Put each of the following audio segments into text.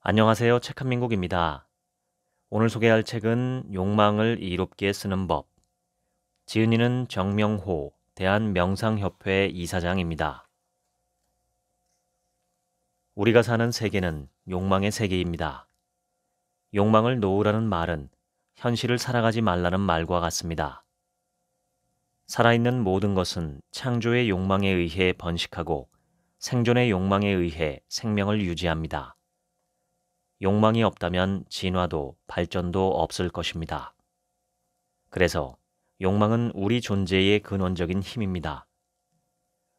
안녕하세요. 책 한민국입니다. 오늘 소개할 책은 욕망을 이롭게 쓰는 법. 지은이는 정명호 대한명상협회 이사장입니다. 우리가 사는 세계는 욕망의 세계입니다. 욕망을 놓으라는 말은 현실을 살아가지 말라는 말과 같습니다. 살아있는 모든 것은 창조의 욕망에 의해 번식하고 생존의 욕망에 의해 생명을 유지합니다. 욕망이 없다면 진화도 발전도 없을 것입니다. 그래서 욕망은 우리 존재의 근원적인 힘입니다.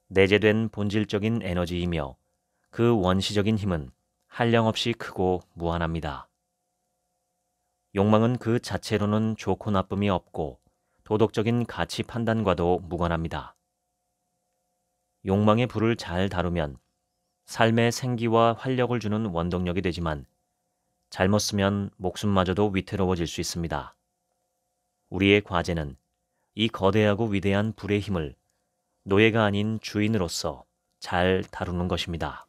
내재된 본질적인 에너지이며 그 원시적인 힘은 한량없이 크고 무한합니다. 욕망은 그 자체로는 좋고 나쁨이 없고 도덕적인 가치 판단과도 무관합니다. 욕망의 불을 잘 다루면 삶의 생기와 활력을 주는 원동력이 되지만 잘못 쓰면 목숨마저도 위태로워질 수 있습니다. 우리의 과제는 이 거대하고 위대한 불의 힘을 노예가 아닌 주인으로서 잘 다루는 것입니다.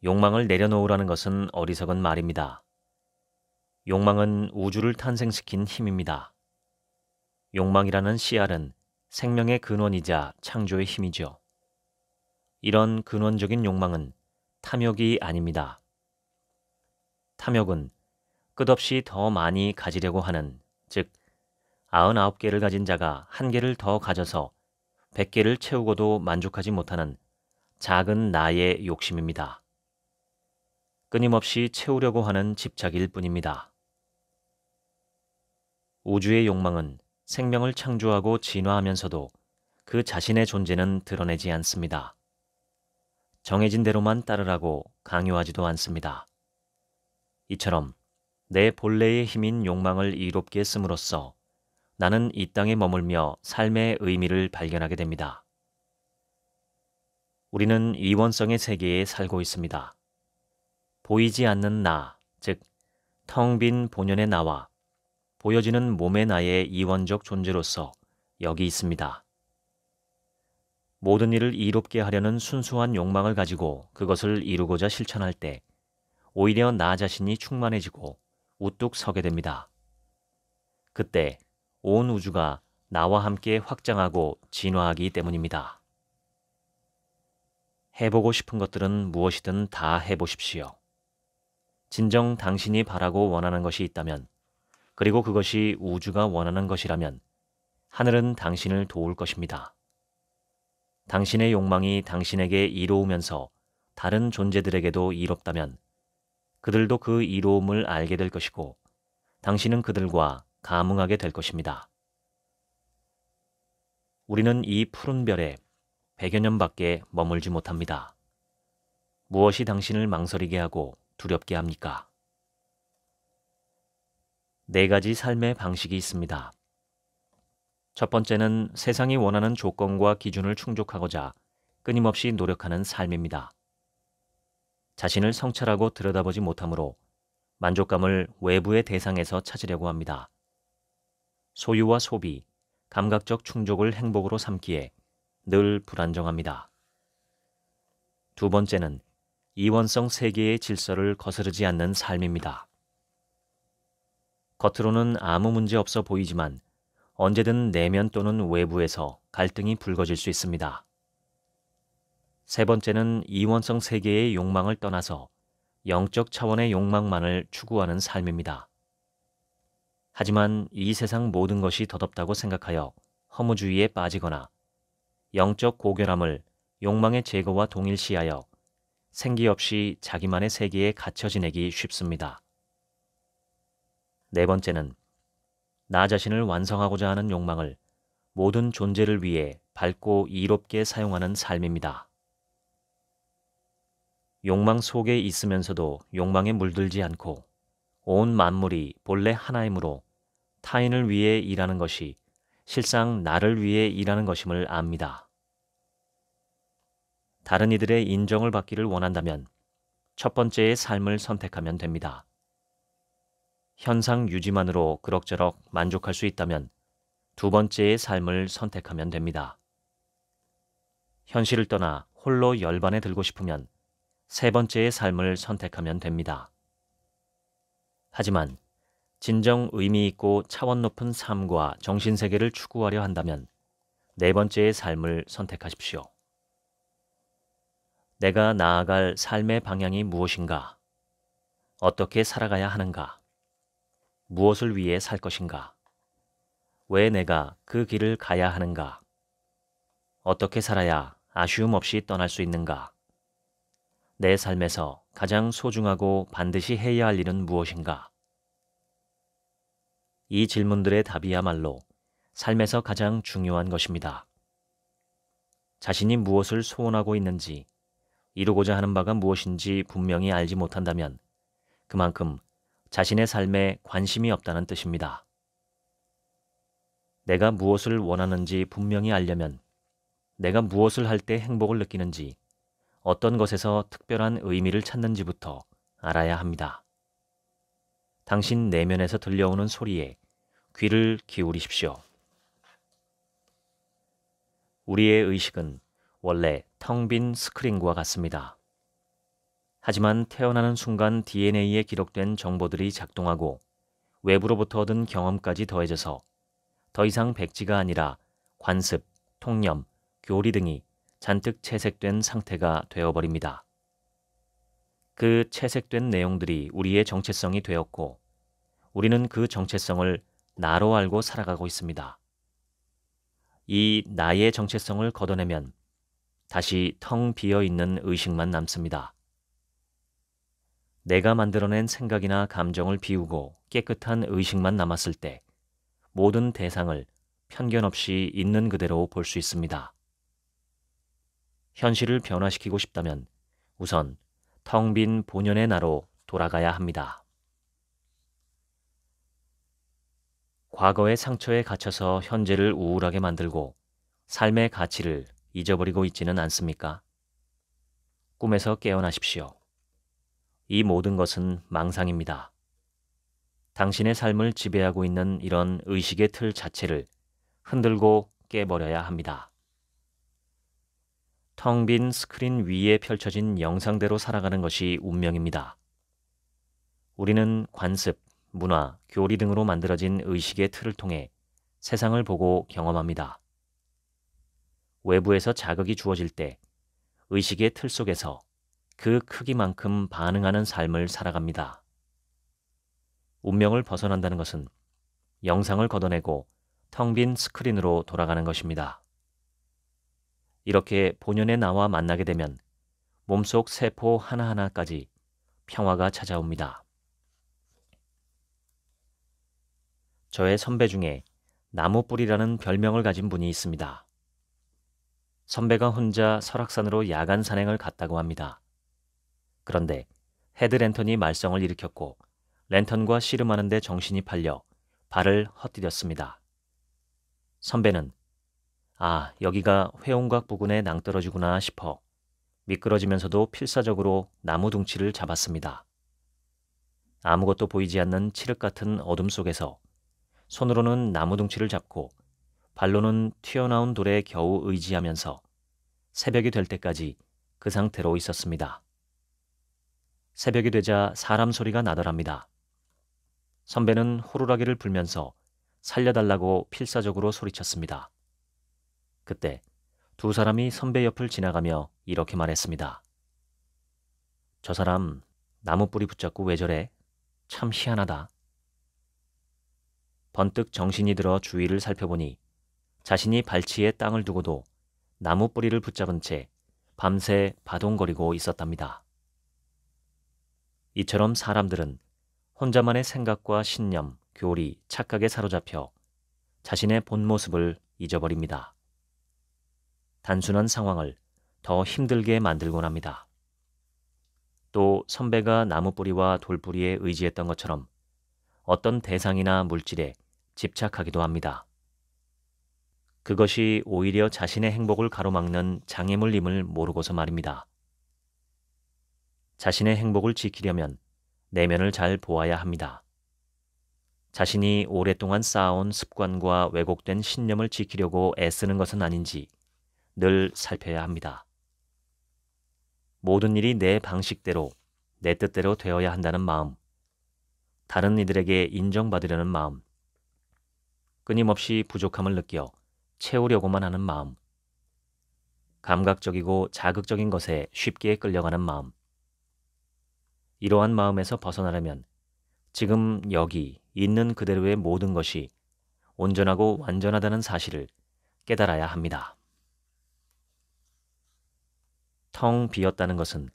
욕망을 내려놓으라는 것은 어리석은 말입니다. 욕망은 우주를 탄생시킨 힘입니다. 욕망이라는 씨알은 생명의 근원이자 창조의 힘이죠. 이런 근원적인 욕망은 탐욕이 아닙니다. 탐욕은 끝없이 더 많이 가지려고 하는, 즉 99개를 가진 자가 1개를 더 가져서 100개를 채우고도 만족하지 못하는 작은 나의 욕심입니다. 끊임없이 채우려고 하는 집착일 뿐입니다. 우주의 욕망은 생명을 창조하고 진화하면서도 그 자신의 존재는 드러내지 않습니다. 정해진 대로만 따르라고 강요하지도 않습니다. 이처럼 내 본래의 힘인 욕망을 이롭게 씀으로써 나는 이 땅에 머물며 삶의 의미를 발견하게 됩니다. 우리는 이원성의 세계에 살고 있습니다. 보이지 않는 나, 즉 텅 빈 본연의 나와 보여지는 몸의 나의 이원적 존재로서 여기 있습니다. 모든 일을 이롭게 하려는 순수한 욕망을 가지고 그것을 이루고자 실천할 때 오히려 나 자신이 충만해지고 우뚝 서게 됩니다. 그때 온 우주가 나와 함께 확장하고 진화하기 때문입니다. 해보고 싶은 것들은 무엇이든 다 해보십시오. 진정 당신이 바라고 원하는 것이 있다면, 그리고 그것이 우주가 원하는 것이라면 하늘은 당신을 도울 것입니다. 당신의 욕망이 당신에게 이로우면서 다른 존재들에게도 이롭다면 그들도 그 이로움을 알게 될 것이고 당신은 그들과 감흥하게 될 것입니다. 우리는 이 푸른 별에 100여 년밖에 머물지 못합니다. 무엇이 당신을 망설이게 하고 두렵게 합니까? 4가지 삶의 방식이 있습니다. 첫 번째는 세상이 원하는 조건과 기준을 충족하고자 끊임없이 노력하는 삶입니다. 자신을 성찰하고 들여다보지 못하므로 만족감을 외부의 대상에서 찾으려고 합니다. 소유와 소비, 감각적 충족을 행복으로 삼기에 늘 불안정합니다. 두 번째는 이원성 세계의 질서를 거스르지 않는 삶입니다. 겉으로는 아무 문제 없어 보이지만 언제든 내면 또는 외부에서 갈등이 불거질 수 있습니다. 세 번째는 이원성 세계의 욕망을 떠나서 영적 차원의 욕망만을 추구하는 삶입니다. 하지만 이 세상 모든 것이 덧없다고 생각하여 허무주의에 빠지거나 영적 고결함을 욕망의 제거와 동일시하여 생기 없이 자기만의 세계에 갇혀 지내기 쉽습니다. 네 번째는 나 자신을 완성하고자 하는 욕망을 모든 존재를 위해 밝고 이롭게 사용하는 삶입니다. 욕망 속에 있으면서도 욕망에 물들지 않고 온 만물이 본래 하나이므로 타인을 위해 일하는 것이 실상 나를 위해 일하는 것임을 압니다. 다른 이들의 인정을 받기를 원한다면 첫 번째의 삶을 선택하면 됩니다. 현상 유지만으로 그럭저럭 만족할 수 있다면 두 번째의 삶을 선택하면 됩니다. 현실을 떠나 홀로 열반에 들고 싶으면 세 번째의 삶을 선택하면 됩니다. 하지만 진정 의미 있고 차원 높은 삶과 정신세계를 추구하려 한다면 네 번째의 삶을 선택하십시오. 내가 나아갈 삶의 방향이 무엇인가? 어떻게 살아가야 하는가? 무엇을 위해 살 것인가? 왜 내가 그 길을 가야 하는가? 어떻게 살아야 아쉬움 없이 떠날 수 있는가? 내 삶에서 가장 소중하고 반드시 해야 할 일은 무엇인가? 이 질문들의 답이야말로 삶에서 가장 중요한 것입니다. 자신이 무엇을 소원하고 있는지, 이루고자 하는 바가 무엇인지 분명히 알지 못한다면 그만큼 자신의 삶에 관심이 없다는 뜻입니다. 내가 무엇을 원하는지 분명히 알려면 내가 무엇을 할 때 행복을 느끼는지, 어떤 것에서 특별한 의미를 찾는지부터 알아야 합니다. 당신 내면에서 들려오는 소리에 귀를 기울이십시오. 우리의 의식은 원래 텅 빈 스크린과 같습니다. 하지만 태어나는 순간 DNA에 기록된 정보들이 작동하고 외부로부터 얻은 경험까지 더해져서 더 이상 백지가 아니라 관습, 통념, 교리 등이 잔뜩 채색된 상태가 되어버립니다. 그 채색된 내용들이 우리의 정체성이 되었고 우리는 그 정체성을 나로 알고 살아가고 있습니다. 이 나의 정체성을 걷어내면 다시 텅 비어있는 의식만 남습니다. 내가 만들어낸 생각이나 감정을 비우고 깨끗한 의식만 남았을 때 모든 대상을 편견 없이 있는 그대로 볼 수 있습니다. 현실을 변화시키고 싶다면 우선 텅 빈 본연의 나로 돌아가야 합니다. 과거의 상처에 갇혀서 현재를 우울하게 만들고 삶의 가치를 잊어버리고 있지는 않습니까? 꿈에서 깨어나십시오. 이 모든 것은 망상입니다. 당신의 삶을 지배하고 있는 이런 의식의 틀 자체를 흔들고 깨버려야 합니다. 텅 빈 스크린 위에 펼쳐진 영상대로 살아가는 것이 운명입니다. 우리는 관습, 문화, 교리 등으로 만들어진 의식의 틀을 통해 세상을 보고 경험합니다. 외부에서 자극이 주어질 때 의식의 틀 속에서 그 크기만큼 반응하는 삶을 살아갑니다. 운명을 벗어난다는 것은 영상을 걷어내고 텅 빈 스크린으로 돌아가는 것입니다. 이렇게 본연의 나와 만나게 되면 몸속 세포 하나하나까지 평화가 찾아옵니다. 저의 선배 중에 나무뿌리라는 별명을 가진 분이 있습니다. 선배가 혼자 설악산으로 야간 산행을 갔다고 합니다. 그런데 헤드랜턴이 말썽을 일으켰고 랜턴과 씨름하는 데 정신이 팔려 발을 헛디뎠습니다. 선배는 여기가 회온각 부근의 낭떠러지구나 싶어 미끄러지면서도 필사적으로 나무 둥치를 잡았습니다. 아무것도 보이지 않는 칠흑 같은 어둠 속에서 손으로는 나무 둥치를 잡고 발로는 튀어나온 돌에 겨우 의지하면서 새벽이 될 때까지 그 상태로 있었습니다. 새벽이 되자 사람 소리가 나더랍니다. 선배는 호루라기를 불면서 살려달라고 필사적으로 소리쳤습니다. 그때 두 사람이 선배 옆을 지나가며 이렇게 말했습니다. 저 사람 나무 뿌리 붙잡고 왜 저래? 참 희한하다. 번뜩 정신이 들어 주위를 살펴보니 자신이 발치에 땅을 두고도 나무 뿌리를 붙잡은 채 밤새 바동거리고 있었답니다. 이처럼 사람들은 혼자만의 생각과 신념, 교리, 착각에 사로잡혀 자신의 본 모습을 잊어버립니다. 단순한 상황을 더 힘들게 만들곤 합니다. 또 선배가 나무뿌리와 돌뿌리에 의지했던 것처럼 어떤 대상이나 물질에 집착하기도 합니다. 그것이 오히려 자신의 행복을 가로막는 장애물임을 모르고서 말입니다. 자신의 행복을 지키려면 내면을 잘 보아야 합니다. 자신이 오랫동안 쌓아온 습관과 왜곡된 신념을 지키려고 애쓰는 것은 아닌지 늘 살펴야 합니다. 모든 일이 내 방식대로, 내 뜻대로 되어야 한다는 마음, 다른 이들에게 인정받으려는 마음, 끊임없이 부족함을 느껴 채우려고만 하는 마음, 감각적이고 자극적인 것에 쉽게 끌려가는 마음. 이러한 마음에서 벗어나려면 지금 여기 있는 그대로의 모든 것이 온전하고 완전하다는 사실을 깨달아야 합니다. 텅 비었다는 것은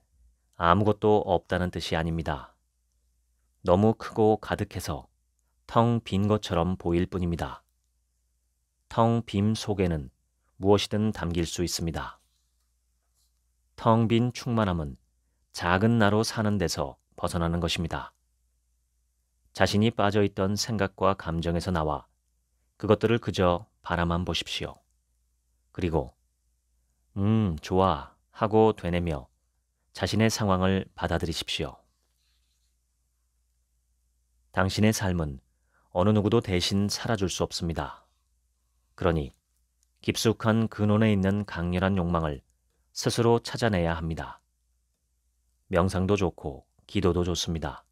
아무것도 없다는 뜻이 아닙니다. 너무 크고 가득해서 텅 빈 것처럼 보일 뿐입니다. 텅 빔 속에는 무엇이든 담길 수 있습니다. 텅 빈 충만함은 작은 나로 사는 데서 벗어나는 것입니다. 자신이 빠져있던 생각과 감정에서 나와 그것들을 그저 바라만 보십시오. 그리고 좋아 하고 되뇌며 자신의 상황을 받아들이십시오. 당신의 삶은 어느 누구도 대신 살아줄 수 없습니다. 그러니 깊숙한 근원에 있는 강렬한 욕망을 스스로 찾아내야 합니다. 명상도 좋고 기도도 좋습니다.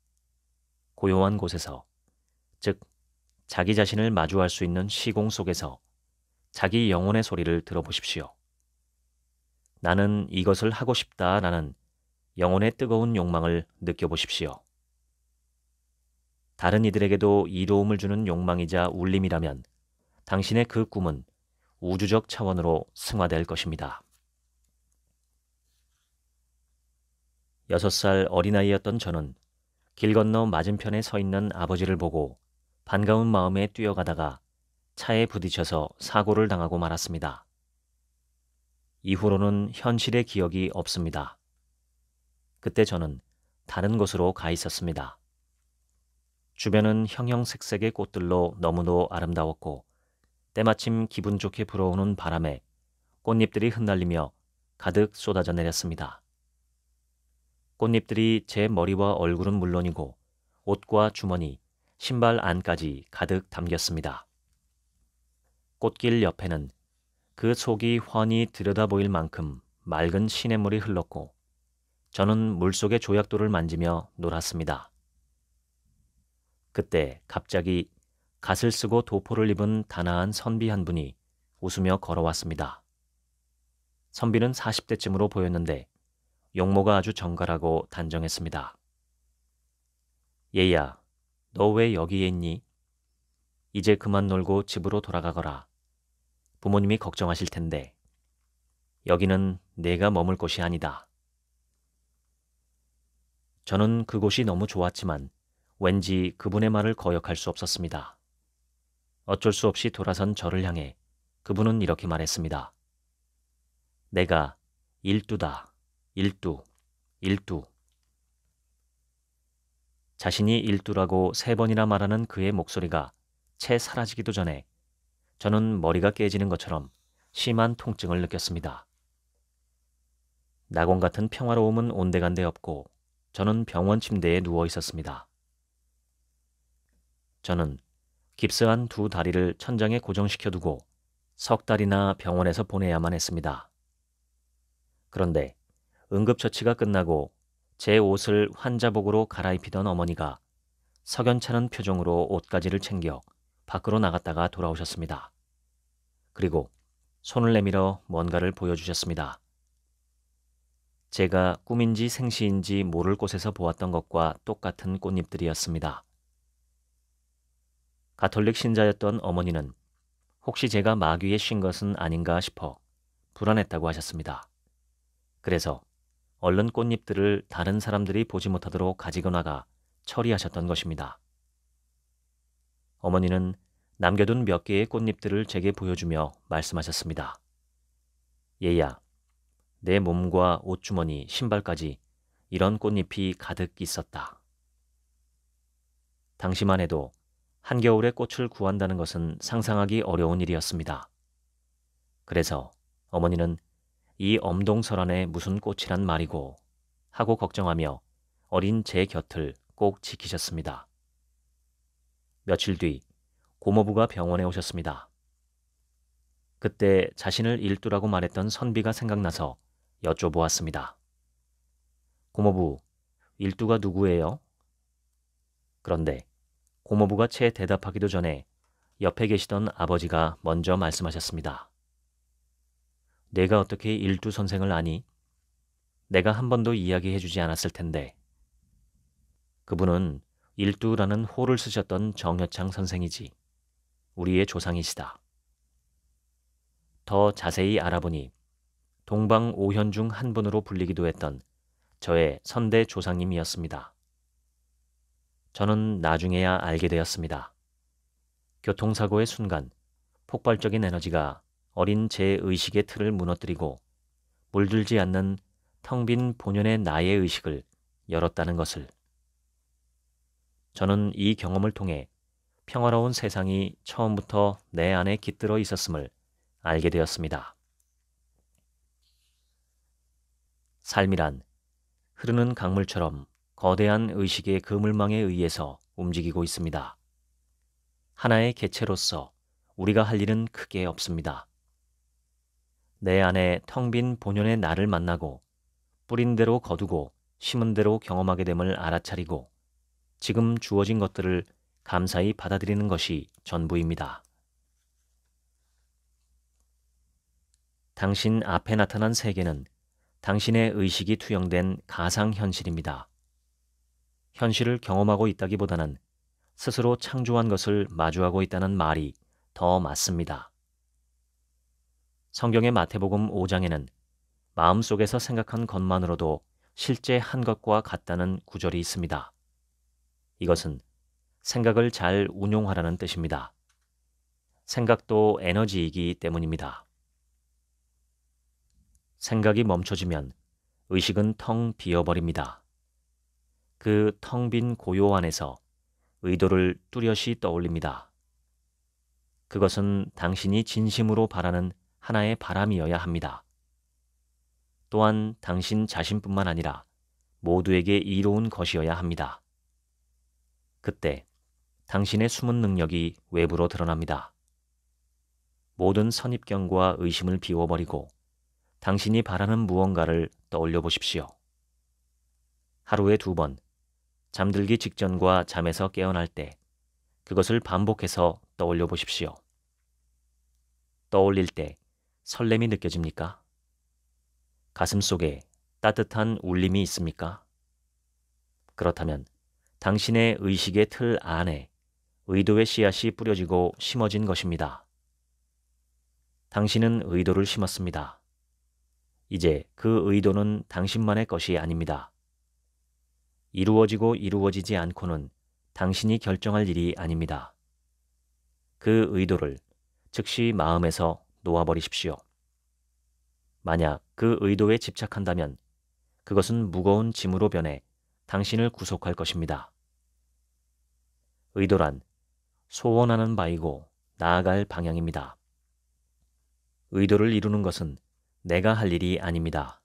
고요한 곳에서, 즉 자기 자신을 마주할 수 있는 시공 속에서 자기 영혼의 소리를 들어보십시오. 나는 이것을 하고 싶다라는 영혼의 뜨거운 욕망을 느껴보십시오. 다른 이들에게도 이로움을 주는 욕망이자 울림이라면 당신의 그 꿈은 우주적 차원으로 승화될 것입니다. 6살 어린아이였던 저는 길 건너 맞은편에 서 있는 아버지를 보고 반가운 마음에 뛰어가다가 차에 부딪혀서 사고를 당하고 말았습니다. 이후로는 현실의 기억이 없습니다. 그때 저는 다른 곳으로 가 있었습니다. 주변은 형형색색의 꽃들로 너무도 아름다웠고 때마침 기분 좋게 불어오는 바람에 꽃잎들이 흩날리며 가득 쏟아져 내렸습니다. 꽃잎들이 제 머리와 얼굴은 물론이고 옷과 주머니, 신발 안까지 가득 담겼습니다. 꽃길 옆에는 그 속이 훤히 들여다 보일 만큼 맑은 시냇물이 흘렀고 저는 물속의 조약돌을 만지며 놀았습니다. 그때 갑자기 갓을 쓰고 도포를 입은 단아한 선비 한 분이 웃으며 걸어왔습니다. 선비는 40대쯤으로 보였는데 용모가 아주 정갈하고 단정했습니다. 얘야, 너 왜 여기에 있니? 이제 그만 놀고 집으로 돌아가거라. 부모님이 걱정하실 텐데. 여기는 내가 머물 곳이 아니다. 저는 그곳이 너무 좋았지만 왠지 그분의 말을 거역할 수 없었습니다. 어쩔 수 없이 돌아선 저를 향해 그분은 이렇게 말했습니다. 내가 일두다. 일두. 일두. 자신이 일두라고 3번이나 말하는 그의 목소리가 채 사라지기도 전에 저는 머리가 깨지는 것처럼 심한 통증을 느꼈습니다. 낙원 같은 평화로움은 온데간데 없고 저는 병원 침대에 누워 있었습니다. 저는 깁스한 2 다리를 천장에 고정시켜두고 석 달이나 병원에서 보내야만 했습니다. 그런데 응급처치가 끝나고 제 옷을 환자복으로 갈아입히던 어머니가 석연찮은 표정으로 옷가지를 챙겨 밖으로 나갔다가 돌아오셨습니다. 그리고 손을 내밀어 뭔가를 보여주셨습니다. 제가 꿈인지 생시인지 모를 곳에서 보았던 것과 똑같은 꽃잎들이었습니다. 가톨릭 신자였던 어머니는 혹시 제가 마귀에 쉰 것은 아닌가 싶어 불안했다고 하셨습니다. 그래서 얼른 꽃잎들을 다른 사람들이 보지 못하도록 가지고 나가 처리하셨던 것입니다. 어머니는 남겨둔 몇 개의 꽃잎들을 제게 보여주며 말씀하셨습니다. 얘야, 내 몸과 옷주머니, 신발까지 이런 꽃잎이 가득 있었다. 당시만 해도 한겨울에 꽃을 구한다는 것은 상상하기 어려운 일이었습니다. 그래서 어머니는 이 엄동설 안에 무슨 꽃이란 말이고 하고 걱정하며 어린 제 곁을 꼭 지키셨습니다. 며칠 뒤 고모부가 병원에 오셨습니다. 그때 자신을 일두라고 말했던 선비가 생각나서 여쭤보았습니다. 고모부, 일두가 누구예요? 그런데 고모부가 채 대답하기도 전에 옆에 계시던 아버지가 먼저 말씀하셨습니다. 내가 어떻게 일두 선생을 아니? 내가 한 번도 이야기해주지 않았을 텐데. 그분은 일두라는 호를 쓰셨던 정여창 선생이지. 우리의 조상이시다. 더 자세히 알아보니 동방 오현 중 한 분으로 불리기도 했던 저의 선대 조상님이었습니다. 저는 나중에야 알게 되었습니다. 교통사고의 순간 폭발적인 에너지가 어린 제 의식의 틀을 무너뜨리고 물들지 않는 텅 빈 본연의 나의 의식을 열었다는 것을. 저는 이 경험을 통해 평화로운 세상이 처음부터 내 안에 깃들어 있었음을 알게 되었습니다. 삶이란 흐르는 강물처럼 거대한 의식의 그물망에 의해서 움직이고 있습니다. 하나의 개체로서 우리가 할 일은 크게 없습니다. 내 안에 텅 빈 본연의 나를 만나고 뿌린 대로 거두고 심은 대로 경험하게 됨을 알아차리고 지금 주어진 것들을 감사히 받아들이는 것이 전부입니다. 당신 앞에 나타난 세계는 당신의 의식이 투영된 가상현실입니다. 현실을 경험하고 있다기보다는 스스로 창조한 것을 마주하고 있다는 말이 더 맞습니다. 성경의 마태복음 5장에는 마음속에서 생각한 것만으로도 실제 한 것과 같다는 구절이 있습니다. 이것은 생각을 잘 운용하라는 뜻입니다. 생각도 에너지이기 때문입니다. 생각이 멈춰지면 의식은 텅 비어버립니다. 그 텅 빈 고요 안에서 의도를 뚜렷이 떠올립니다. 그것은 당신이 진심으로 바라는 하나의 바람이어야 합니다. 또한 당신 자신뿐만 아니라 모두에게 이로운 것이어야 합니다. 그때 당신의 숨은 능력이 외부로 드러납니다. 모든 선입견과 의심을 비워버리고 당신이 바라는 무언가를 떠올려 보십시오. 하루에 2번, 잠들기 직전과 잠에서 깨어날 때 그것을 반복해서 떠올려 보십시오. 떠올릴 때 설렘이 느껴집니까? 가슴 속에 따뜻한 울림이 있습니까? 그렇다면 당신의 의식의 틀 안에 의도의 씨앗이 뿌려지고 심어진 것입니다. 당신은 의도를 심었습니다. 이제 그 의도는 당신만의 것이 아닙니다. 이루어지고 이루어지지 않고는 당신이 결정할 일이 아닙니다. 그 의도를 즉시 마음에서 놓아버리십시오. 만약 그 의도에 집착한다면 그것은 무거운 짐으로 변해 당신을 구속할 것입니다. 의도란 소원하는 바이고 나아갈 방향입니다. 의도를 이루는 것은 내가 할 일이 아닙니다.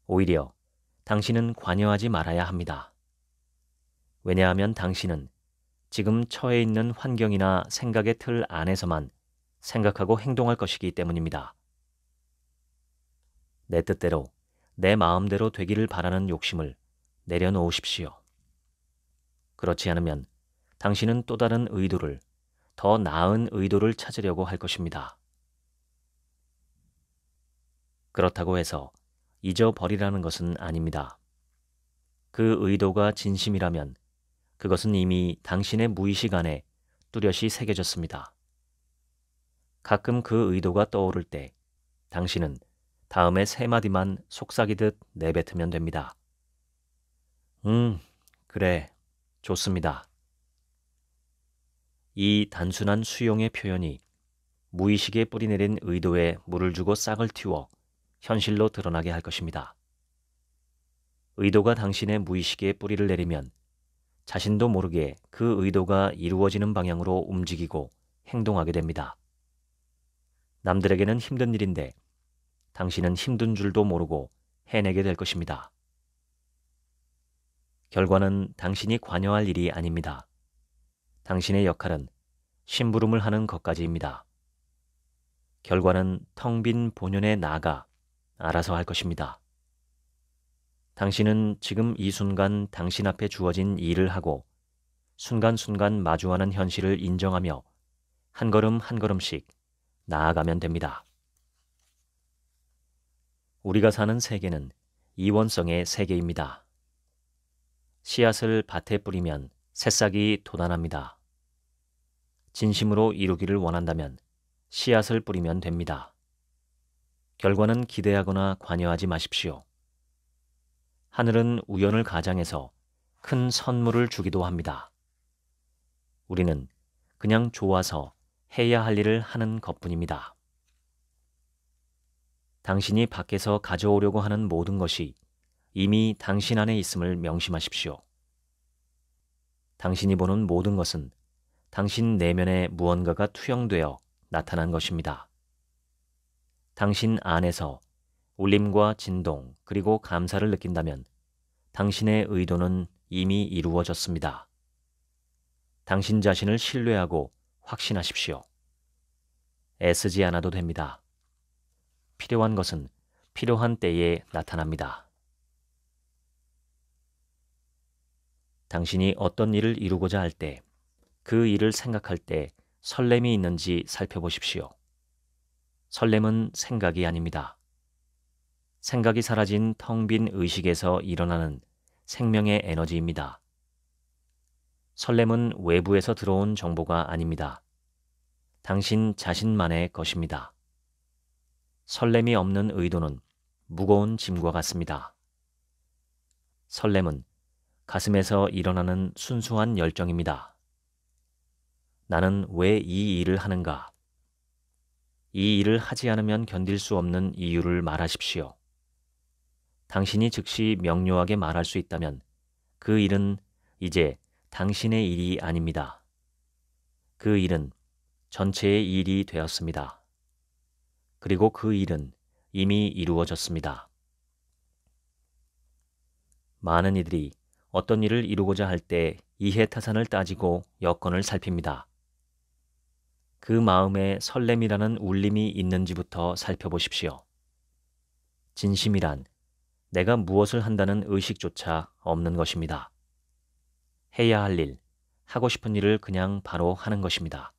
오히려 당신은 관여하지 말아야 합니다. 왜냐하면 당신은 지금 처해 있는 환경이나 생각의 틀 안에서만 생각하고 행동할 것이기 때문입니다. 내 뜻대로, 내 마음대로 되기를 바라는 욕심을 내려놓으십시오. 그렇지 않으면 당신은 또 다른 의도를, 더 나은 의도를 찾으려고 할 것입니다. 그렇다고 해서 잊어버리라는 것은 아닙니다. 그 의도가 진심이라면 그것은 이미 당신의 무의식 안에 뚜렷이 새겨졌습니다. 가끔 그 의도가 떠오를 때 당신은 다음에 3마디만 속삭이듯 내뱉으면 됩니다. 그래, 좋습니다. 이 단순한 수용의 표현이 무의식에 뿌리내린 의도에 물을 주고 싹을 틔워 현실로 드러나게 할 것입니다. 의도가 당신의 무의식에 뿌리를 내리면 자신도 모르게 그 의도가 이루어지는 방향으로 움직이고 행동하게 됩니다. 남들에게는 힘든 일인데 당신은 힘든 줄도 모르고 해내게 될 것입니다. 결과는 당신이 관여할 일이 아닙니다. 당신의 역할은 심부름을 하는 것까지입니다. 결과는 텅 빈 본연의 나가 알아서 할 것입니다. 당신은 지금 이 순간 당신 앞에 주어진 일을 하고 순간순간 마주하는 현실을 인정하며 한 걸음 한 걸음씩 나아가면 됩니다. 우리가 사는 세계는 이원성의 세계입니다. 씨앗을 밭에 뿌리면 새싹이 돋아납니다. 진심으로 이루기를 원한다면 씨앗을 뿌리면 됩니다. 결과는 기대하거나 관여하지 마십시오. 하늘은 우연을 가장해서 큰 선물을 주기도 합니다. 우리는 그냥 좋아서 해야 할 일을 하는 것뿐입니다. 당신이 밖에서 가져오려고 하는 모든 것이 이미 당신 안에 있음을 명심하십시오. 당신이 보는 모든 것은 당신 내면에 무언가가 투영되어 나타난 것입니다. 당신 안에서 울림과 진동 그리고 감사를 느낀다면 당신의 의도는 이미 이루어졌습니다. 당신 자신을 신뢰하고 확신하십시오. 애쓰지 않아도 됩니다. 필요한 것은 필요한 때에 나타납니다. 당신이 어떤 일을 이루고자 할 때, 그 일을 생각할 때 설렘이 있는지 살펴보십시오. 설렘은 생각이 아닙니다. 생각이 사라진 텅 빈 의식에서 일어나는 생명의 에너지입니다. 설렘은 외부에서 들어온 정보가 아닙니다. 당신 자신만의 것입니다. 설렘이 없는 의도는 무거운 짐과 같습니다. 설렘은 가슴에서 일어나는 순수한 열정입니다. 나는 왜 이 일을 하는가? 이 일을 하지 않으면 견딜 수 없는 이유를 말하십시오. 당신이 즉시 명료하게 말할 수 있다면 그 일은 이제 당신의 일이 아닙니다. 그 일은 전체의 일이 되었습니다. 그리고 그 일은 이미 이루어졌습니다. 많은 이들이 어떤 일을 이루고자 할 때 이해타산을 따지고 여건을 살핍니다. 그 마음에 설렘이라는 울림이 있는지부터 살펴보십시오. 진심이란 내가 무엇을 한다는 의식조차 없는 것입니다. 해야 할 일, 하고 싶은 일을 그냥 바로 하는 것입니다.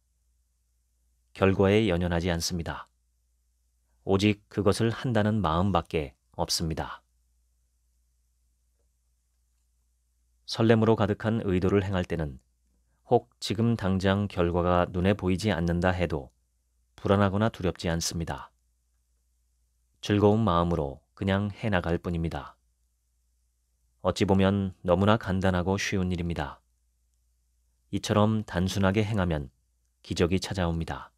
결과에 연연하지 않습니다. 오직 그것을 한다는 마음밖에 없습니다. 설렘으로 가득한 의도를 행할 때는 혹 지금 당장 결과가 눈에 보이지 않는다 해도 불안하거나 두렵지 않습니다. 즐거운 마음으로 그냥 해나갈 뿐입니다. 어찌 보면 너무나 간단하고 쉬운 일입니다. 이처럼 단순하게 행하면 기적이 찾아옵니다.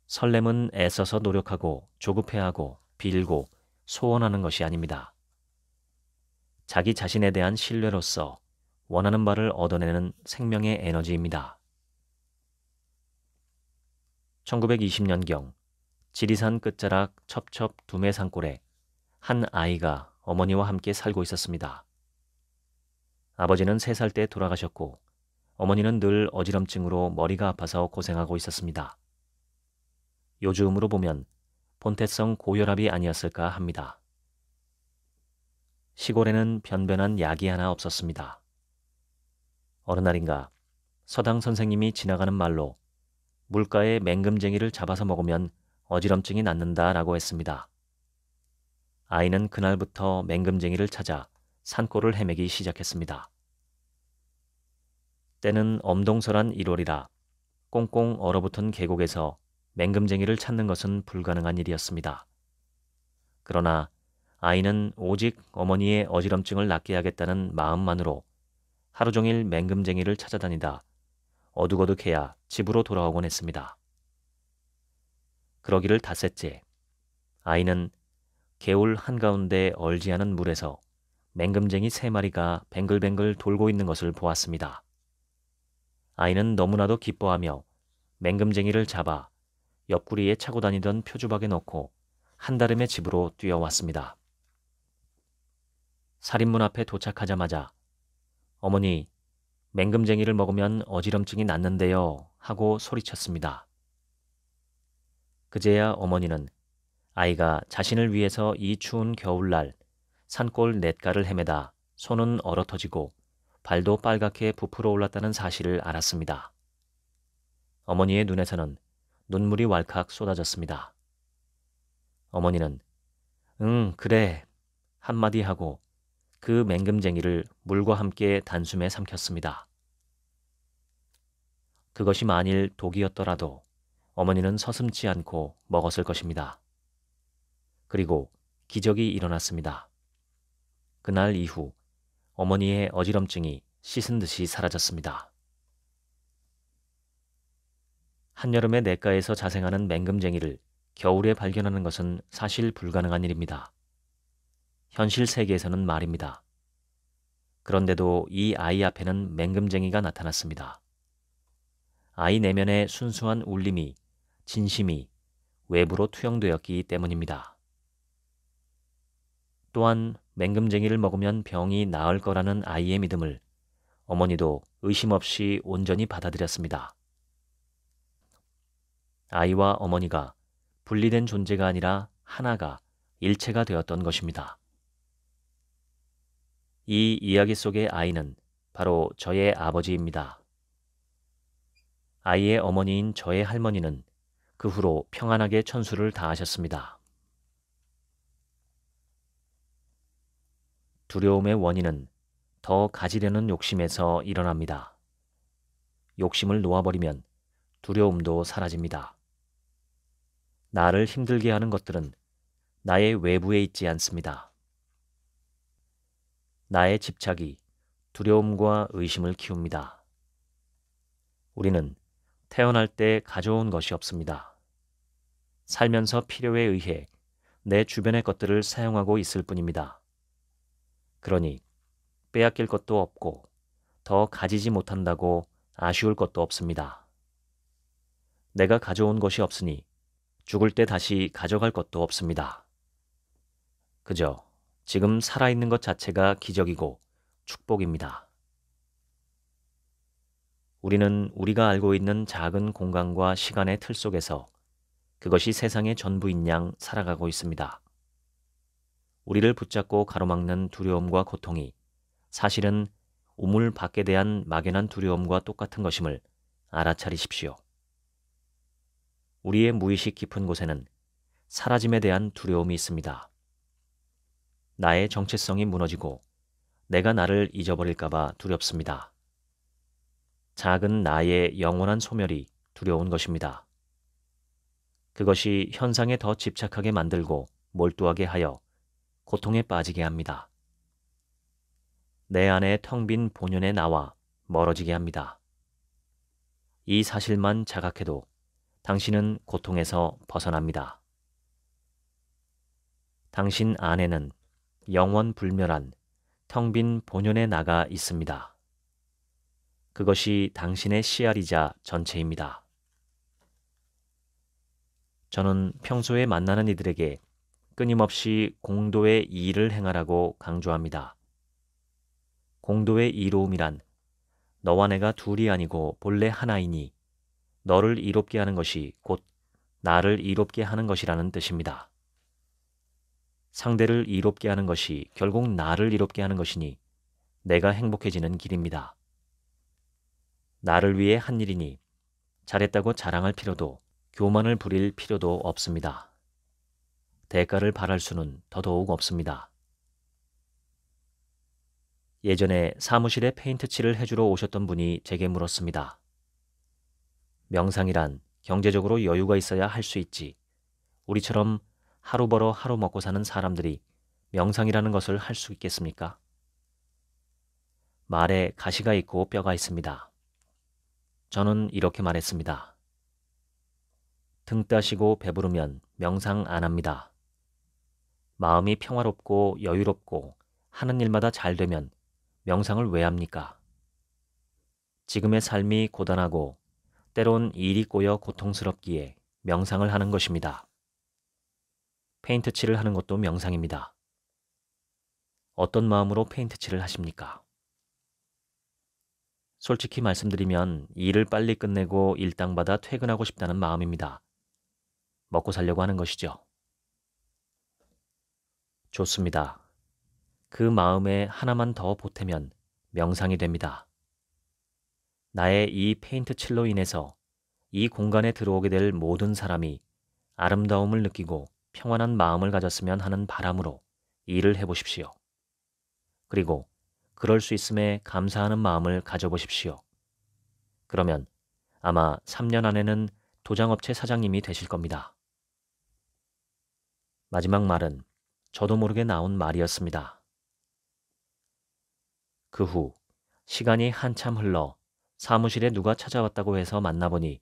설렘은 애써서 노력하고 조급해하고 빌고 소원하는 것이 아닙니다. 자기 자신에 대한 신뢰로서 원하는 바를 얻어내는 생명의 에너지입니다. 1920년경 지리산 끝자락 첩첩 두메 산골에 한 아이가 어머니와 함께 살고 있었습니다. 아버지는 3살 때 돌아가셨고 어머니는 늘 어지럼증으로 머리가 아파서 고생하고 있었습니다. 요즘으로 보면 본태성 고혈압이 아니었을까 합니다. 시골에는 변변한 약이 하나 없었습니다. 어느 날인가 서당 선생님이 지나가는 말로 물가에 맹금쟁이를 잡아서 먹으면 어지럼증이 낫는다라고 했습니다. 아이는 그날부터 맹금쟁이를 찾아 산골을 헤매기 시작했습니다. 때는 엄동설한 1월이라 꽁꽁 얼어붙은 계곡에서 맹금쟁이를 찾는 것은 불가능한 일이었습니다. 그러나 아이는 오직 어머니의 어지럼증을 낫게 하겠다는 마음만으로 하루 종일 맹금쟁이를 찾아다니다 어둑어둑해야 집으로 돌아오곤 했습니다. 그러기를 닷새째 아이는 개울 한가운데 얼지 않은 물에서 맹금쟁이 3마리가 뱅글뱅글 돌고 있는 것을 보았습니다. 아이는 너무나도 기뻐하며 맹금쟁이를 잡아 옆구리에 차고 다니던 표주박에 넣고 한달음에 집으로 뛰어왔습니다. 살인문 앞에 도착하자마자 어머니, 맹금쟁이를 먹으면 어지럼증이 낫는데요 하고 소리쳤습니다. 그제야 어머니는 아이가 자신을 위해서 이 추운 겨울날 산골 냇가를 헤매다 손은 얼어터지고 발도 빨갛게 부풀어 올랐다는 사실을 알았습니다. 어머니의 눈에서는 눈물이 왈칵 쏟아졌습니다. 어머니는 응, 그래 한마디 하고 그 맹금쟁이를 물과 함께 단숨에 삼켰습니다. 그것이 만일 독이었더라도 어머니는 서슴지 않고 먹었을 것입니다. 그리고 기적이 일어났습니다. 그날 이후 어머니의 어지럼증이 씻은 듯이 사라졌습니다. 한여름에 냇가에서 자생하는 맹금쟁이를 겨울에 발견하는 것은 사실 불가능한 일입니다. 현실 세계에서는 말입니다. 그런데도 이 아이 앞에는 맹금쟁이가 나타났습니다. 아이 내면의 순수한 울림이, 진심이 외부로 투영되었기 때문입니다. 또한 맹금쟁이를 먹으면 병이 나을 거라는 아이의 믿음을 어머니도 의심 없이 온전히 받아들였습니다. 아이와 어머니가 분리된 존재가 아니라 하나가 일체가 되었던 것입니다. 이 이야기 속의 아이는 바로 저의 아버지입니다. 아이의 어머니인 저의 할머니는 그 후로 평안하게 천수를 다하셨습니다. 두려움의 원인은 더 가지려는 욕심에서 일어납니다. 욕심을 놓아버리면 두려움도 사라집니다. 나를 힘들게 하는 것들은 나의 외부에 있지 않습니다. 나의 집착이 두려움과 의심을 키웁니다. 우리는 태어날 때 가져온 것이 없습니다. 살면서 필요에 의해 내 주변의 것들을 사용하고 있을 뿐입니다. 그러니 빼앗길 것도 없고 더 가지지 못한다고 아쉬울 것도 없습니다. 내가 가져온 것이 없으니 죽을 때 다시 가져갈 것도 없습니다. 그저 지금 살아있는 것 자체가 기적이고 축복입니다. 우리는 우리가 알고 있는 작은 공간과 시간의 틀 속에서 그것이 세상의 전부인 양 살아가고 있습니다. 우리를 붙잡고 가로막는 두려움과 고통이 사실은 우물 밖에 대한 막연한 두려움과 똑같은 것임을 알아차리십시오. 우리의 무의식 깊은 곳에는 사라짐에 대한 두려움이 있습니다. 나의 정체성이 무너지고 내가 나를 잊어버릴까봐 두렵습니다. 작은 나의 영원한 소멸이 두려운 것입니다. 그것이 현상에 더 집착하게 만들고 몰두하게 하여 고통에 빠지게 합니다. 내 안에 텅 빈 본연의 나와 멀어지게 합니다. 이 사실만 자각해도 당신은 고통에서 벗어납니다. 당신 안에는 영원 불멸한 텅 빈 본연의 나가 있습니다. 그것이 당신의 씨알이자 전체입니다. 저는 평소에 만나는 이들에게 끊임없이 공도의 이의를 행하라고 강조합니다. 공도의 이로움이란 너와 내가 둘이 아니고 본래 하나이니 너를 이롭게 하는 것이 곧 나를 이롭게 하는 것이라는 뜻입니다. 상대를 이롭게 하는 것이 결국 나를 이롭게 하는 것이니 내가 행복해지는 길입니다. 나를 위해 한 일이니 잘했다고 자랑할 필요도 교만을 부릴 필요도 없습니다. 대가를 바랄 수는 더더욱 없습니다. 예전에 사무실에 페인트 칠을 해주러 오셨던 분이 제게 물었습니다. 명상이란 경제적으로 여유가 있어야 할 수 있지. 우리처럼 하루 벌어 하루 먹고 사는 사람들이 명상이라는 것을 할 수 있겠습니까? 말에 가시가 있고 뼈가 있습니다. 저는 이렇게 말했습니다. 등 따시고 배부르면 명상 안 합니다. 마음이 평화롭고 여유롭고 하는 일마다 잘 되면 명상을 왜 합니까? 지금의 삶이 고단하고 때론 일이 꼬여 고통스럽기에 명상을 하는 것입니다. 페인트 칠을 하는 것도 명상입니다. 어떤 마음으로 페인트 칠을 하십니까? 솔직히 말씀드리면 일을 빨리 끝내고 일당 받아 퇴근하고 싶다는 마음입니다. 먹고 살려고 하는 것이죠. 좋습니다. 그 마음에 하나만 더 보태면 명상이 됩니다. 나의 이 페인트 칠로 인해서 이 공간에 들어오게 될 모든 사람이 아름다움을 느끼고 평안한 마음을 가졌으면 하는 바람으로 일을 해보십시오. 그리고 그럴 수 있음에 감사하는 마음을 가져보십시오. 그러면 아마 3년 안에는 도장업체 사장님이 되실 겁니다. 마지막 말은 저도 모르게 나온 말이었습니다. 그 후 시간이 한참 흘러 사무실에 누가 찾아왔다고 해서 만나보니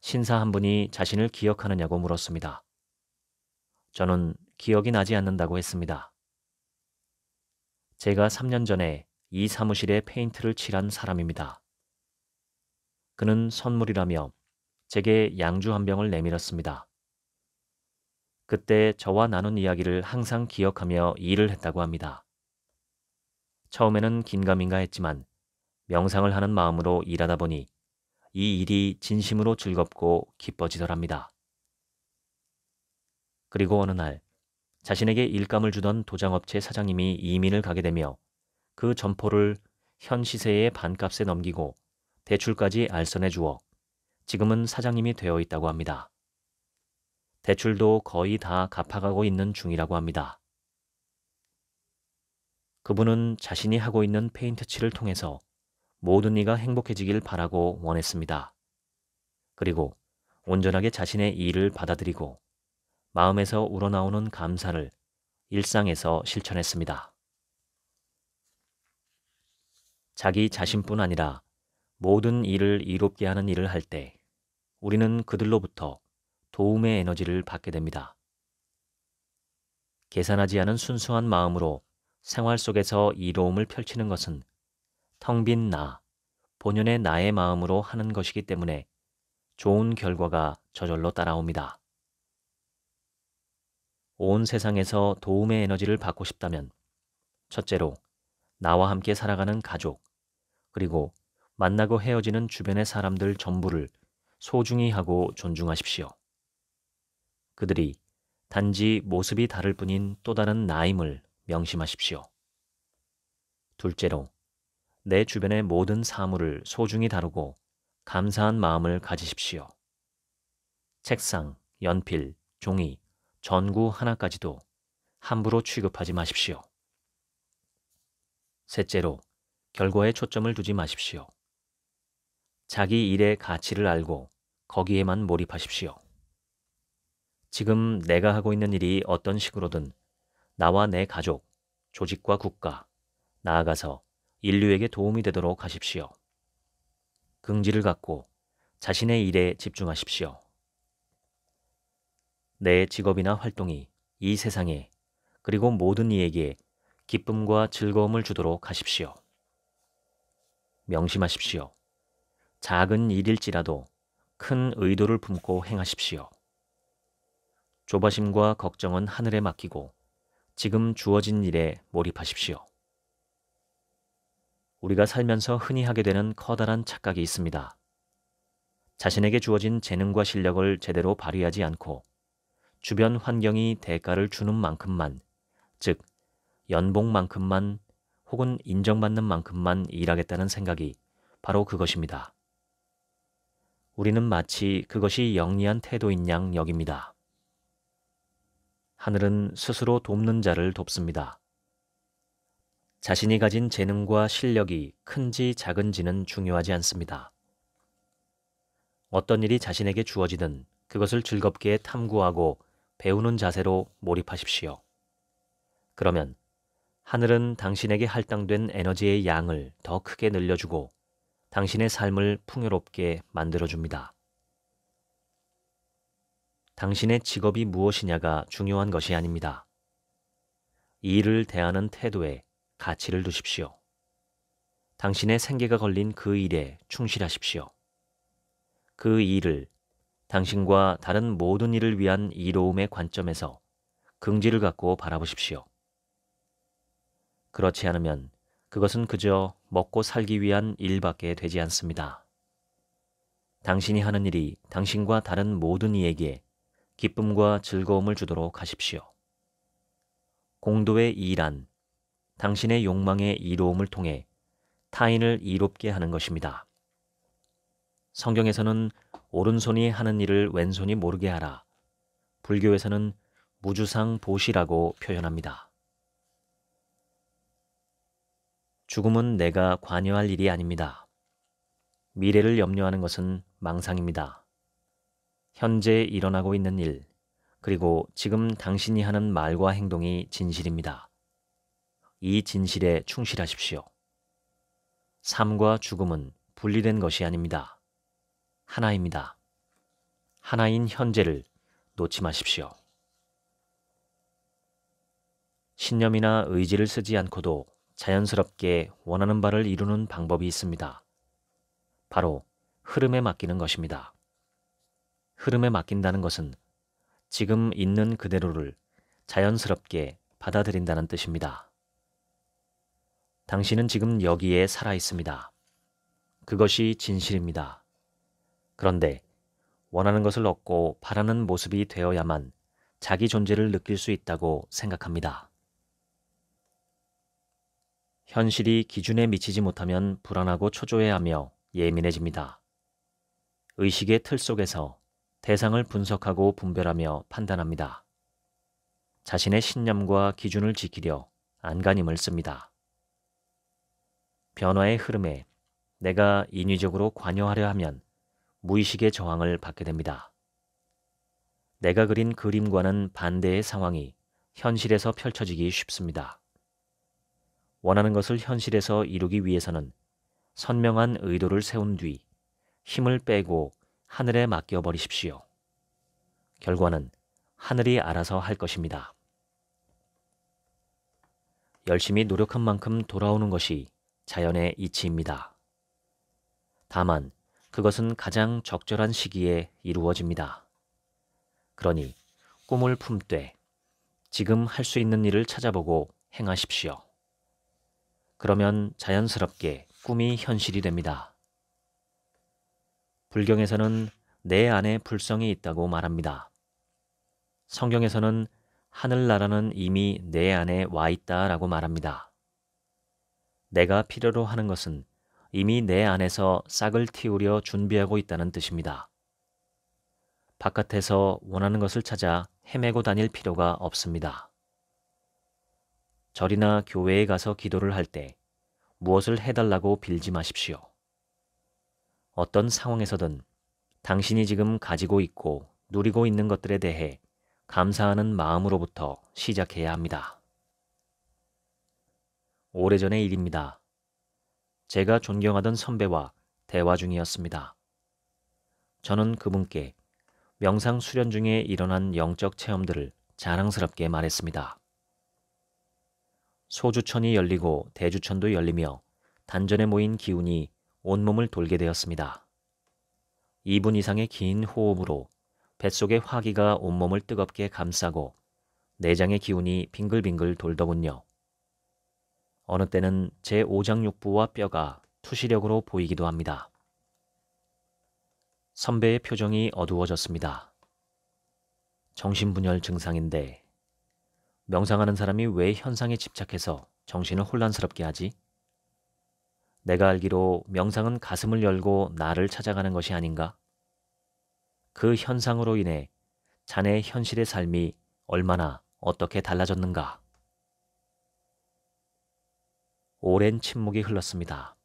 신사 한 분이 자신을 기억하느냐고 물었습니다. 저는 기억이 나지 않는다고 했습니다. 제가 3년 전에 이 사무실에 페인트를 칠한 사람입니다. 그는 선물이라며 제게 양주 한 병을 내밀었습니다. 그때 저와 나눈 이야기를 항상 기억하며 일을 했다고 합니다. 처음에는 긴가민가 했지만 명상을 하는 마음으로 일하다 보니 이 일이 진심으로 즐겁고 기뻐지더랍니다. 그리고 어느 날 자신에게 일감을 주던 도장업체 사장님이 이민을 가게 되며 그 점포를 현 시세의 반값에 넘기고 대출까지 알선해 주어 지금은 사장님이 되어 있다고 합니다. 대출도 거의 다 갚아가고 있는 중이라고 합니다. 그분은 자신이 하고 있는 페인트 칠을 통해서 모든 이가 행복해지길 바라고 원했습니다. 그리고 온전하게 자신의 일을 받아들이고 마음에서 우러나오는 감사를 일상에서 실천했습니다. 자기 자신뿐 아니라 모든 일을 이롭게 하는 일을 할 때 우리는 그들로부터 도움의 에너지를 받게 됩니다. 계산하지 않은 순수한 마음으로 생활 속에서 이로움을 펼치는 것은 텅 빈 나, 본연의 나의 마음으로 하는 것이기 때문에 좋은 결과가 저절로 따라옵니다. 온 세상에서 도움의 에너지를 받고 싶다면 첫째로 나와 함께 살아가는 가족, 그리고 만나고 헤어지는 주변의 사람들 전부를 소중히 하고 존중하십시오. 그들이 단지 모습이 다를 뿐인 또 다른 나임을 명심하십시오. 둘째로 내 주변의 모든 사물을 소중히 다루고 감사한 마음을 가지십시오. 책상, 연필, 종이, 전구 하나까지도 함부로 취급하지 마십시오. 셋째로 결과에 초점을 두지 마십시오. 자기 일의 가치를 알고 거기에만 몰입하십시오. 지금 내가 하고 있는 일이 어떤 식으로든 나와 내 가족, 조직과 국가, 나아가서 인류에게 도움이 되도록 하십시오. 긍지를 갖고 자신의 일에 집중하십시오. 내 직업이나 활동이 이 세상에 그리고 모든 이에게 기쁨과 즐거움을 주도록 하십시오. 명심하십시오. 작은 일일지라도 큰 의도를 품고 행하십시오. 조바심과 걱정은 하늘에 맡기고 지금 주어진 일에 몰입하십시오. 우리가 살면서 흔히 하게 되는 커다란 착각이 있습니다. 자신에게 주어진 재능과 실력을 제대로 발휘하지 않고 주변 환경이 대가를 주는 만큼만, 즉 연봉만큼만 혹은 인정받는 만큼만 일하겠다는 생각이 바로 그것입니다. 우리는 마치 그것이 영리한 태도인 양 여깁니다. 하늘은 스스로 돕는 자를 돕습니다. 자신이 가진 재능과 실력이 큰지 작은지는 중요하지 않습니다. 어떤 일이 자신에게 주어지든 그것을 즐겁게 탐구하고 배우는 자세로 몰입하십시오. 그러면 하늘은 당신에게 할당된 에너지의 양을 더 크게 늘려주고 당신의 삶을 풍요롭게 만들어줍니다. 당신의 직업이 무엇이냐가 중요한 것이 아닙니다. 일을 대하는 태도에 가치를 두십시오. 당신의 생계가 걸린 그 일에 충실하십시오. 그 일을 당신과 다른 모든 일을 위한 이로움의 관점에서 긍지를 갖고 바라보십시오. 그렇지 않으면 그것은 그저 먹고 살기 위한 일밖에 되지 않습니다. 당신이 하는 일이 당신과 다른 모든 이에게 기쁨과 즐거움을 주도록 하십시오. 공도의 이란, 당신의 욕망의 이로움을 통해 타인을 이롭게 하는 것입니다. 성경에서는 오른손이 하는 일을 왼손이 모르게 하라. 불교에서는 무주상 보시라고 표현합니다. 죽음은 내가 관여할 일이 아닙니다. 미래를 염려하는 것은 망상입니다. 현재 일어나고 있는 일, 그리고 지금 당신이 하는 말과 행동이 진실입니다. 이 진실에 충실하십시오. 삶과 죽음은 분리된 것이 아닙니다. 하나입니다. 하나인 현재를 놓지 마십시오. 신념이나 의지를 쓰지 않고도 자연스럽게 원하는 바를 이루는 방법이 있습니다. 바로 흐름에 맡기는 것입니다. 흐름에 맡긴다는 것은 지금 있는 그대로를 자연스럽게 받아들인다는 뜻입니다. 당신은 지금 여기에 살아 있습니다. 그것이 진실입니다. 그런데 원하는 것을 얻고 바라는 모습이 되어야만 자기 존재를 느낄 수 있다고 생각합니다. 현실이 기준에 미치지 못하면 불안하고 초조해하며 예민해집니다. 의식의 틀 속에서 대상을 분석하고 분별하며 판단합니다. 자신의 신념과 기준을 지키려 안간힘을 씁니다. 변화의 흐름에 내가 인위적으로 관여하려 하면 무의식의 저항을 받게 됩니다. 내가 그린 그림과는 반대의 상황이 현실에서 펼쳐지기 쉽습니다. 원하는 것을 현실에서 이루기 위해서는 선명한 의도를 세운 뒤 힘을 빼고 하늘에 맡겨버리십시오. 결과는 하늘이 알아서 할 것입니다. 열심히 노력한 만큼 돌아오는 것이 자연의 이치입니다. 다만 그것은 가장 적절한 시기에 이루어집니다. 그러니 꿈을 품되 지금 할 수 있는 일을 찾아보고 행하십시오. 그러면 자연스럽게 꿈이 현실이 됩니다. 불경에서는 내 안에 불성이 있다고 말합니다. 성경에서는 하늘나라는 이미 내 안에 와 있다라고 말합니다. 내가 필요로 하는 것은 이미 내 안에서 싹을 틔우려 준비하고 있다는 뜻입니다. 바깥에서 원하는 것을 찾아 헤매고 다닐 필요가 없습니다. 절이나 교회에 가서 기도를 할 때 무엇을 해달라고 빌지 마십시오. 어떤 상황에서든 당신이 지금 가지고 있고 누리고 있는 것들에 대해 감사하는 마음으로부터 시작해야 합니다. 오래전의 일입니다. 제가 존경하던 선배와 대화 중이었습니다. 저는 그분께 명상 수련 중에 일어난 영적 체험들을 자랑스럽게 말했습니다. 소주천이 열리고 대주천도 열리며 단전에 모인 기운이 온몸을 돌게 되었습니다. 2분 이상의 긴 호흡으로 뱃속의 화기가 온몸을 뜨겁게 감싸고 내장의 기운이 빙글빙글 돌더군요. 어느 때는 제 오장육부와 뼈가 투시력으로 보이기도 합니다. 선배의 표정이 어두워졌습니다. 정신분열 증상인데 명상하는 사람이 왜 현상에 집착해서 정신을 혼란스럽게 하지? 내가 알기로 명상은 가슴을 열고 나를 찾아가는 것이 아닌가? 그 현상으로 인해 자네의 현실의 삶이 얼마나 어떻게 달라졌는가? 오랜 침묵이 흘렀습니다.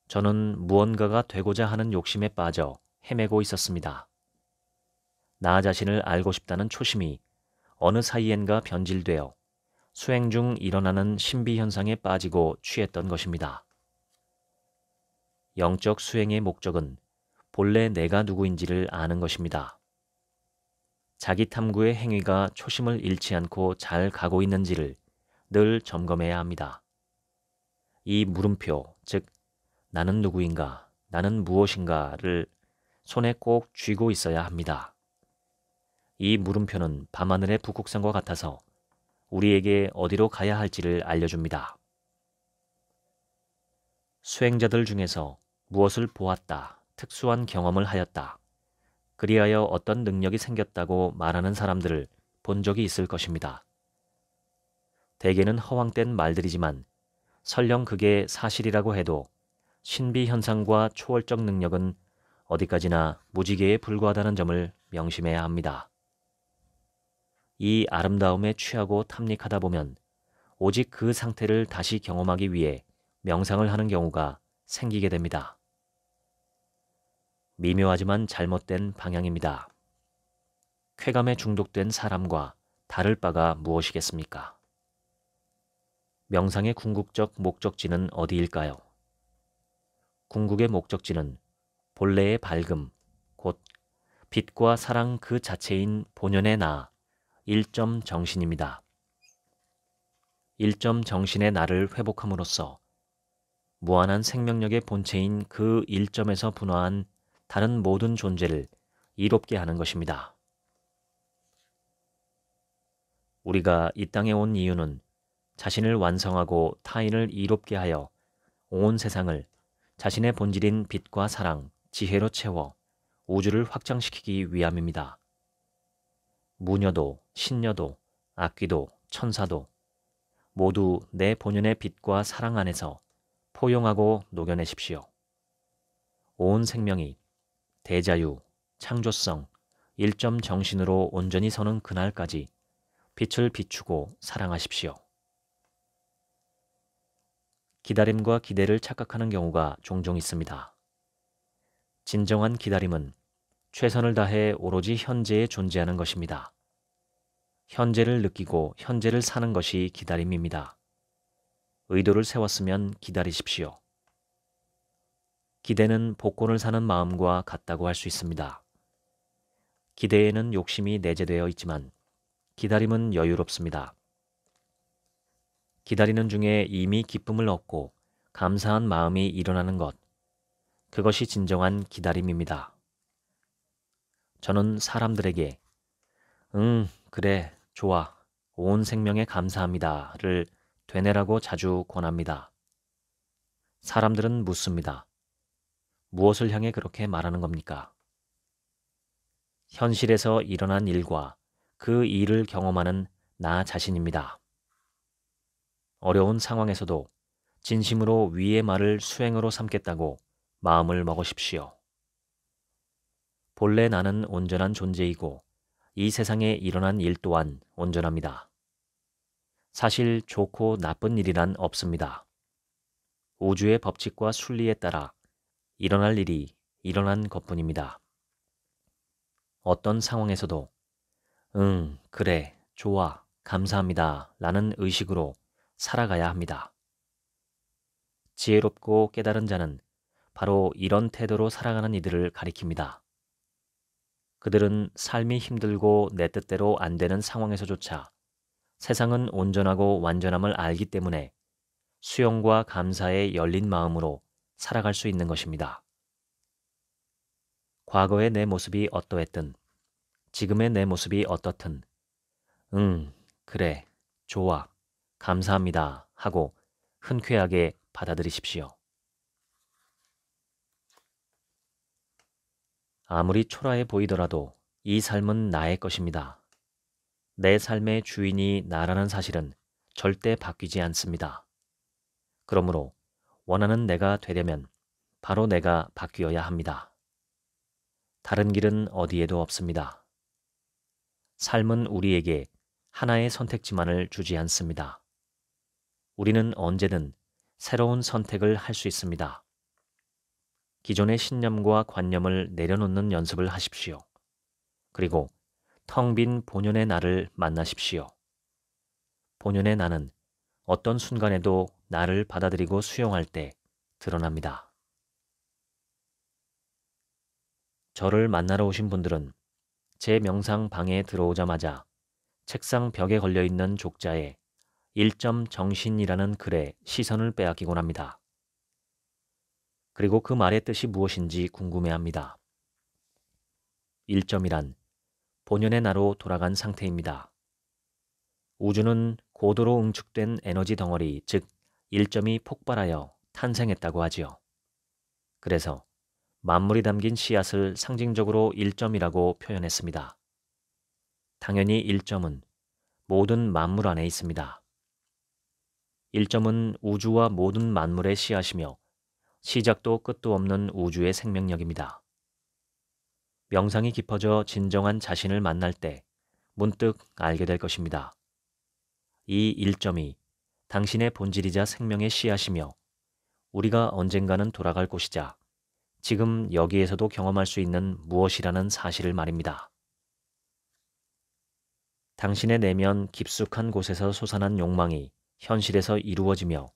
저는 무언가가 되고자 하는 욕심에 빠져 헤매고 있었습니다. 나 자신을 알고 싶다는 초심이 어느 사이엔가 변질되어 수행 중 일어나는 신비현상에 빠지고 취했던 것입니다. 영적 수행의 목적은 본래 내가 누구인지를 아는 것입니다. 자기 탐구의 행위가 초심을 잃지 않고 잘 가고 있는지를 늘 점검해야 합니다. 이 물음표, 즉 나는 누구인가, 나는 무엇인가를 손에 꼭 쥐고 있어야 합니다. 이 물음표는 밤하늘의 북극성과 같아서 우리에게 어디로 가야 할지를 알려줍니다. 수행자들 중에서 무엇을 보았다, 특수한 경험을 하였다, 그리하여 어떤 능력이 생겼다고 말하는 사람들을 본 적이 있을 것입니다. 대개는 허황된 말들이지만 설령 그게 사실이라고 해도 신비 현상과 초월적 능력은 어디까지나 무지개에 불과하다는 점을 명심해야 합니다. 이 아름다움에 취하고 탐닉하다 보면 오직 그 상태를 다시 경험하기 위해 명상을 하는 경우가 생기게 됩니다. 미묘하지만 잘못된 방향입니다. 쾌감에 중독된 사람과 다를 바가 무엇이겠습니까? 명상의 궁극적 목적지는 어디일까요? 궁극의 목적지는 본래의 밝음, 곧 빛과 사랑 그 자체인 본연의 나, 일점 정신입니다. 일점 정신의 나를 회복함으로써 무한한 생명력의 본체인 그 일점에서 분화한 다른 모든 존재를 이롭게 하는 것입니다. 우리가 이 땅에 온 이유는 자신을 완성하고 타인을 이롭게 하여 온 세상을 자신의 본질인 빛과 사랑, 지혜로 채워 우주를 확장시키기 위함입니다. 무녀도, 신녀도, 악귀도, 천사도 모두 내 본연의 빛과 사랑 안에서 포용하고 녹여내십시오. 온 생명이 대자유, 창조성, 일점 정신으로 온전히 서는 그날까지 빛을 비추고 사랑하십시오. 기다림과 기대를 착각하는 경우가 종종 있습니다. 진정한 기다림은 최선을 다해 오로지 현재에 존재하는 것입니다. 현재를 느끼고 현재를 사는 것이 기다림입니다. 의도를 세웠으면 기다리십시오. 기대는 복권을 사는 마음과 같다고 할 수 있습니다. 기대에는 욕심이 내재되어 있지만 기다림은 여유롭습니다. 기다리는 중에 이미 기쁨을 얻고 감사한 마음이 일어나는 것, 그것이 진정한 기다림입니다. 저는 사람들에게 그래, 좋아, 온 생명에 감사합니다를 되뇌라고 자주 권합니다. 사람들은 묻습니다. 무엇을 향해 그렇게 말하는 겁니까? 현실에서 일어난 일과 그 일을 경험하는 나 자신입니다. 어려운 상황에서도 진심으로 위의 말을 수행으로 삼겠다고 마음을 먹으십시오. 본래 나는 온전한 존재이고 이 세상에 일어난 일 또한 온전합니다. 사실 좋고 나쁜 일이란 없습니다. 우주의 법칙과 순리에 따라 일어날 일이 일어난 것뿐입니다. 어떤 상황에서도 그래, 좋아, 감사합니다 라는 의식으로 살아가야 합니다. 지혜롭고 깨달은 자는 바로 이런 태도로 살아가는 이들을 가리킵니다. 그들은 삶이 힘들고 내 뜻대로 안 되는 상황에서조차 세상은 온전하고 완전함을 알기 때문에 수용과 감사에 열린 마음으로 살아갈 수 있는 것입니다. 과거의 내 모습이 어떠했든 지금의 내 모습이 어떻든 그래, 좋아, 감사합니다 하고 흔쾌하게 받아들이십시오. 아무리 초라해 보이더라도 이 삶은 나의 것입니다. 내 삶의 주인이 나라는 사실은 절대 바뀌지 않습니다. 그러므로 원하는 내가 되려면 바로 내가 바뀌어야 합니다. 다른 길은 어디에도 없습니다. 삶은 우리에게 하나의 선택지만을 주지 않습니다. 우리는 언제든 새로운 선택을 할 수 있습니다. 기존의 신념과 관념을 내려놓는 연습을 하십시오. 그리고 텅 빈 본연의 나를 만나십시오. 본연의 나는 어떤 순간에도 나를 받아들이고 수용할 때 드러납니다. 저를 만나러 오신 분들은 제 명상 방에 들어오자마자 책상 벽에 걸려있는 족자에 일점 정신이라는 글에 시선을 빼앗기곤 합니다. 그리고 그 말의 뜻이 무엇인지 궁금해합니다. 일점이란 본연의 나로 돌아간 상태입니다. 우주는 고도로 응축된 에너지 덩어리, 즉 일점이 폭발하여 탄생했다고 하지요. 그래서 만물이 담긴 씨앗을 상징적으로 일점이라고 표현했습니다. 당연히 일점은 모든 만물 안에 있습니다. 1점은 우주와 모든 만물의 씨앗이며 시작도 끝도 없는 우주의 생명력입니다. 명상이 깊어져 진정한 자신을 만날 때 문득 알게 될 것입니다. 이 1점이 당신의 본질이자 생명의 씨앗이며 우리가 언젠가는 돌아갈 곳이자 지금 여기에서도 경험할 수 있는 무엇이라는 사실을 말입니다. 당신의 내면 깊숙한 곳에서 솟아난 욕망이 현실에서 이루어지며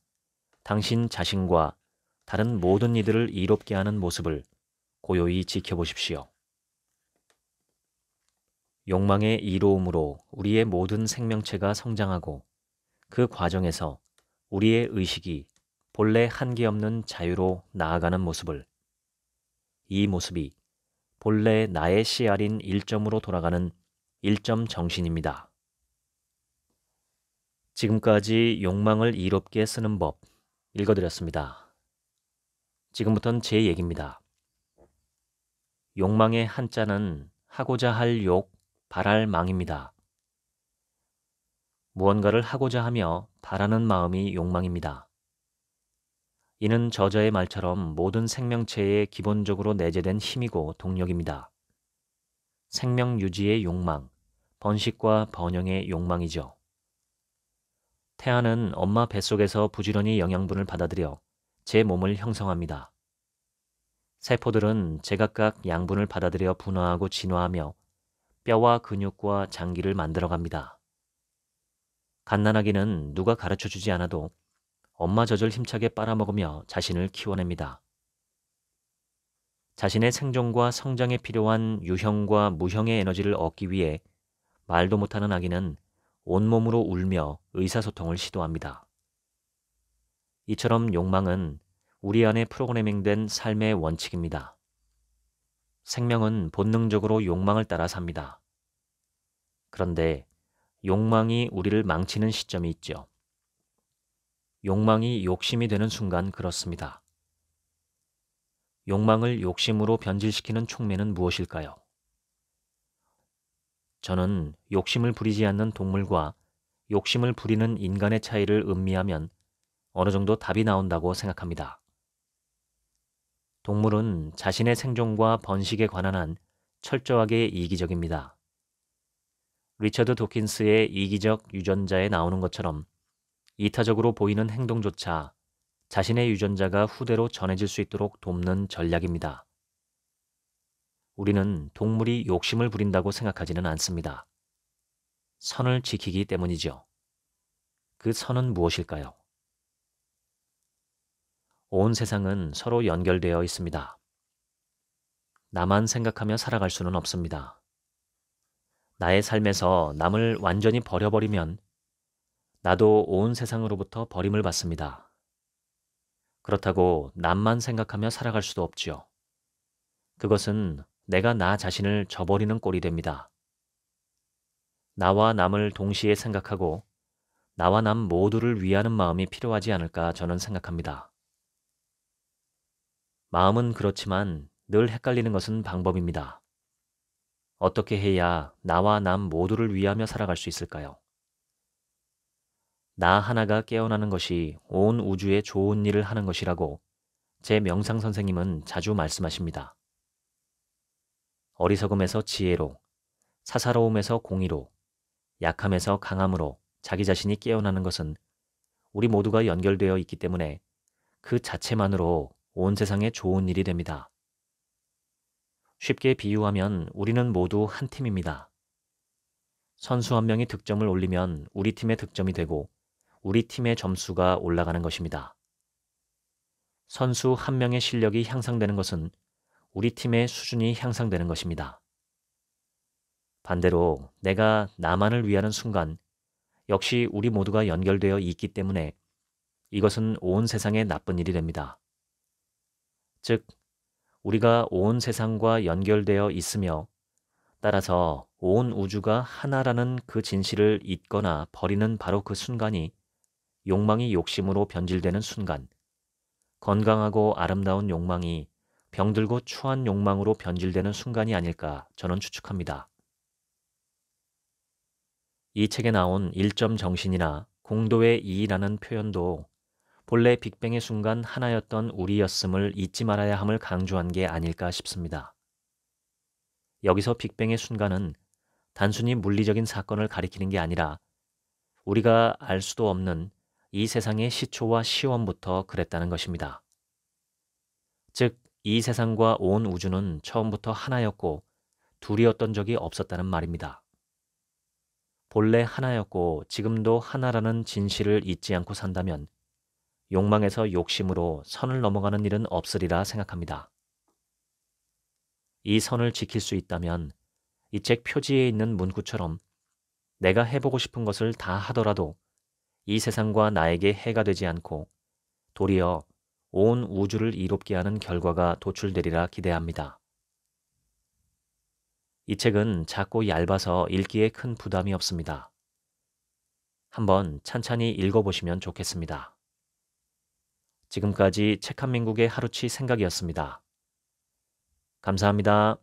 당신 자신과 다른 모든 이들을 이롭게 하는 모습을 고요히 지켜보십시오. 욕망의 이로움으로 우리의 모든 생명체가 성장하고 그 과정에서 우리의 의식이 본래 한계 없는 자유로 나아가는 모습을, 이 모습이 본래 나의 씨알인 1점으로 돌아가는 1점 정신입니다. 지금까지 욕망을 이롭게 쓰는 법 읽어드렸습니다. 지금부터는 제 얘기입니다. 욕망의 한자는 하고자 할 욕, 바랄 망입니다. 무언가를 하고자 하며 바라는 마음이 욕망입니다. 이는 저자의 말처럼 모든 생명체에 기본적으로 내재된 힘이고 동력입니다. 생명 유지의 욕망, 번식과 번영의 욕망이죠. 태아는 엄마 뱃속에서 부지런히 영양분을 받아들여 제 몸을 형성합니다. 세포들은 제각각 양분을 받아들여 분화하고 진화하며 뼈와 근육과 장기를 만들어갑니다. 갓난아기는 누가 가르쳐주지 않아도 엄마 젖을 힘차게 빨아먹으며 자신을 키워냅니다. 자신의 생존과 성장에 필요한 유형과 무형의 에너지를 얻기 위해 말도 못하는 아기는 온몸으로 울며 의사소통을 시도합니다. 이처럼 욕망은 우리 안에 프로그래밍된 삶의 원칙입니다. 생명은 본능적으로 욕망을 따라 삽니다. 그런데 욕망이 우리를 망치는 시점이 있죠. 욕망이 욕심이 되는 순간 그렇습니다. 욕망을 욕심으로 변질시키는 촉매는 무엇일까요? 저는 욕심을 부리지 않는 동물과 욕심을 부리는 인간의 차이를 음미하면 어느 정도 답이 나온다고 생각합니다. 동물은 자신의 생존과 번식에 관한 한 철저하게 이기적입니다. 리처드 도킨스의 이기적 유전자에 나오는 것처럼 이타적으로 보이는 행동조차 자신의 유전자가 후대로 전해질 수 있도록 돕는 전략입니다. 우리는 동물이 욕심을 부린다고 생각하지는 않습니다. 선을 지키기 때문이죠. 그 선은 무엇일까요? 온 세상은 서로 연결되어 있습니다. 나만 생각하며 살아갈 수는 없습니다. 나의 삶에서 남을 완전히 버려버리면 나도 온 세상으로부터 버림을 받습니다. 그렇다고 남만 생각하며 살아갈 수도 없지요. 그것은 내가 나 자신을 저버리는 꼴이 됩니다. 나와 남을 동시에 생각하고 나와 남 모두를 위하는 마음이 필요하지 않을까 저는 생각합니다. 마음은 그렇지만 늘 헷갈리는 것은 방법입니다. 어떻게 해야 나와 남 모두를 위하며 살아갈 수 있을까요? 나 하나가 깨어나는 것이 온 우주에 좋은 일을 하는 것이라고 제 명상 선생님은 자주 말씀하십니다. 어리석음에서 지혜로, 사사로움에서 공의로, 약함에서 강함으로 자기 자신이 깨어나는 것은 우리 모두가 연결되어 있기 때문에 그 자체만으로 온 세상에 좋은 일이 됩니다. 쉽게 비유하면 우리는 모두 한 팀입니다. 선수 한 명이 득점을 올리면 우리 팀의 득점이 되고 우리 팀의 점수가 올라가는 것입니다. 선수 한 명의 실력이 향상되는 것은 우리 팀의 수준이 향상되는 것입니다. 반대로 내가 나만을 위하는 순간 역시 우리 모두가 연결되어 있기 때문에 이것은 온 세상에 나쁜 일이 됩니다. 즉, 우리가 온 세상과 연결되어 있으며 따라서 온 우주가 하나라는 그 진실을 잊거나 버리는 바로 그 순간이 욕망이 욕심으로 변질되는 순간, 건강하고 아름다운 욕망이 병들고 추한 욕망으로 변질되는 순간이 아닐까 저는 추측합니다. 이 책에 나온 1점 정신이나 공도의 이라는 표현도 본래 빅뱅의 순간 하나였던 우리였음을 잊지 말아야 함을 강조한 게 아닐까 싶습니다. 여기서 빅뱅의 순간은 단순히 물리적인 사건을 가리키는 게 아니라 우리가 알 수도 없는 이 세상의 시초와 시원부터 그랬다는 것입니다. 즉, 이 세상과 온 우주는 처음부터 하나였고 둘이었던 적이 없었다는 말입니다. 본래 하나였고 지금도 하나라는 진실을 잊지 않고 산다면 욕망에서 욕심으로 선을 넘어가는 일은 없으리라 생각합니다. 이 선을 지킬 수 있다면 이 책 표지에 있는 문구처럼 내가 해보고 싶은 것을 다 하더라도 이 세상과 나에게 해가 되지 않고 도리어 온 우주를 이롭게 하는 결과가 도출되리라 기대합니다. 이 책은 작고 얇아서 읽기에 큰 부담이 없습니다. 한번 찬찬히 읽어보시면 좋겠습니다. 지금까지 책 한 민국의 하루치 생각이었습니다. 감사합니다.